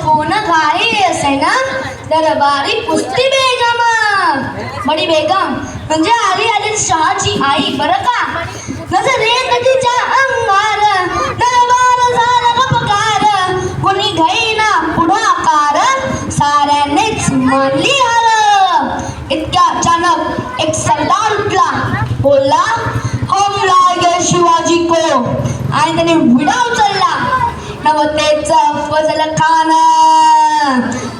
Phone घाई असे ना दरबारी कुस्ती बेगम. बडी बेगम म्हणजे आली आली शहाची आई बरं का. नजरेत तिच्या अंगार दरबार झाला गपकार. कुणी घेईना पुढाकार साऱ्यानेच मानली हार. इतक्या अचानक एक सरदार उठला, बोलला हम लागे शिवाजी को. आणि त्याने विडा उचलला. नवतेचा फजल खान,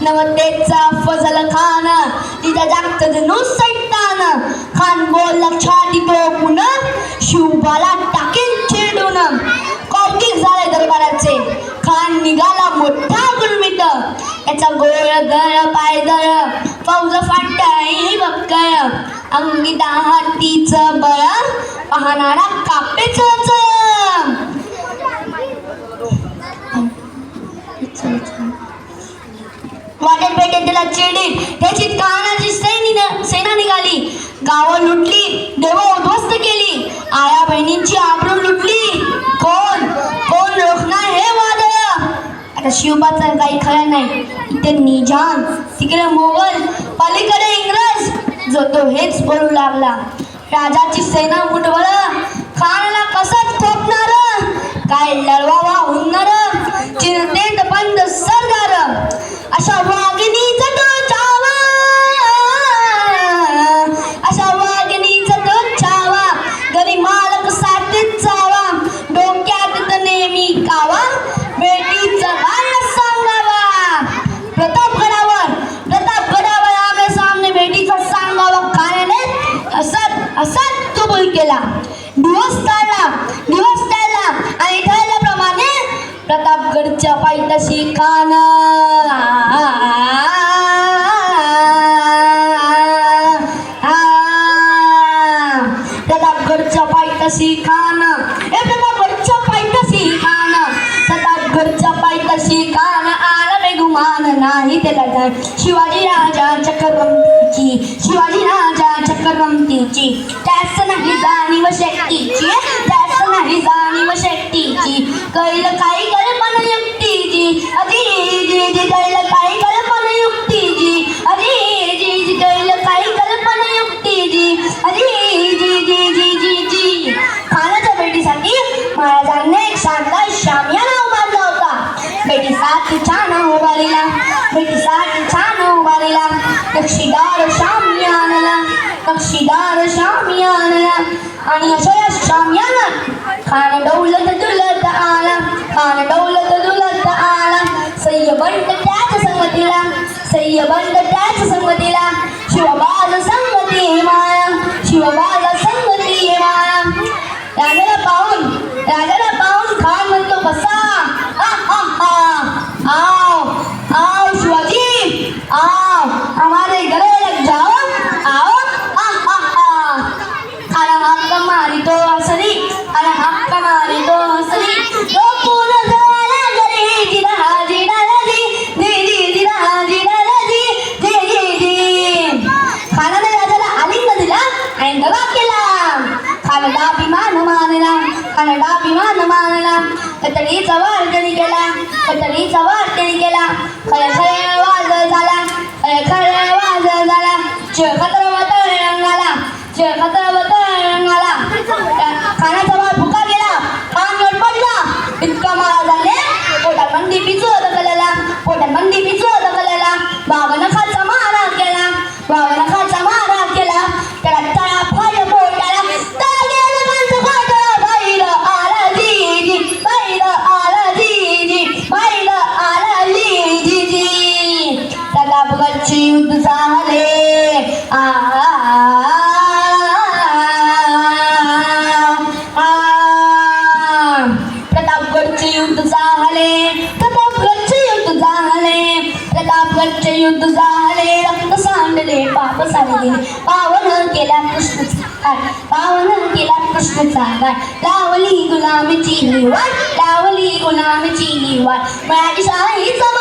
नवतेचा फजल खान तिच्या जागत जणू सैतान. खान बोलला छाती टोकून शिवबाला टाकेल छेडून. कौतुक झाले दरबाराचे. खान निघाला मोठा गुलमित. याचा गोळ गळ पायदळ फौज फाटाई बक्कळ. अंगी हातीच बळ पाहणारा कापेच. वाटेत पेटेत त्याला चिडीत त्याची कानाची सेना निघाली. गावं लुटली, देव उद्ध्वस्त केली, आया बहिणींची आबरू लुटली. कोण कोण रोखणार हे वादळ. आता शिवबाचं काही खरं नाही. इथे निजाम, तिकडे मोगल, पलीकडे इंग्रज. जो तो हेच बोलू लागला. राजाची सेना मुठभर खानाला कसं थोपणार. काय लढवावा हुनर चिंतेत बंद सरदार. अशा वाघिणीचा तो चावा, अशा वाघिणीचा तो चावा. घरी मालक साथीत जावा. डोक्यात नेहमी कावा. बेटीचा गाय सांगावा. प्रतापगडावर आमने सामने बेटीचा सांगावा. खाण्याने असत कबूल केला. दिवस काढला आणि ठरल्याप्रमाणे प्रतापगडच्या पायथ्याशी खान. प्रतापगडच्या पायथ्याशी खान. प्रतापगडच्या पायथ्याशी खान. प्रतापगडच्या पायथ्याशी खान. आला बेगुमान नाही त्याला. शिवाजी राजा चक्रवर्तीची, शिवाजी राजा चक्रवर्तीची. त्यास नाही जाणीव शक्तीची, त्यास नाही जाणीव शक्तीची. कळलं काही कल्पना युक्तीची. अजी कळलं काही कल्पना युक्तीची. अजी कळलं काही कल्पना युक्तीची. अजी खानाच्या बेटीसाठी महाराजांनी एक शानदार शामियाना उभारला होता. बेटीसाठी छान उभारला, बेटीसाठी छान उभारला. नक्षीदार शामियाना, नक्षीदार शामियाना. आणि अशा या शामियानात खान दौलत दुलत आला, खान दौलत दुलत आला. सय्यबंद त्याच संगतीला, सय्यबंद त्याच संगतीला. शिवबाज संगती माया, शिवबाज संगती माया. राजाला पाहून खान म्हणतो बसा. आओ आओ शिवाजी आओ, हमारे घरे लग जाओ. आओ खाना हक्क मारी तो हसली, खाना हक्क मारी तो हसली. लोकून झाला घरी जिरा जिरा जी जी जिरा जिरा जी जी जी. खानाने राजाला आलिंगन दिला आणि दगा केला. खानाला अभिमान मानला, खानाला अभिमान मानला. कतडीचा वार त्यांनी केला, कतडीचा वार त्यांनी केला. खळखळ वाज झाला, खळखळ वाज झाला. चिळखतर रंगाला, चिळखतर रंगाला. खानाचा वार फुका गेला, खान पडला. इतका महाराजांनी पोटात बंदी पिचू दखलला, पोटात बंदी पिचू दखलला. बावनखाचा मारा केला, बावनखाचा मारा केला. त्याला तळा फाय पोटाला. प्रतापगडचे युद्ध झाले. प्रतापगडचे युद्ध झाले, प्रतापगडचे युद्ध झाले, प्रतापगडचे युद्ध झाले. रक्त सांडले, पाप सारले, पावन केला कृष्णचा, पावन केला कृष्णचा गाय. लावली गुलामीची ही वाट, लावली गुलामीची ही वाट. मराठी शाहीचा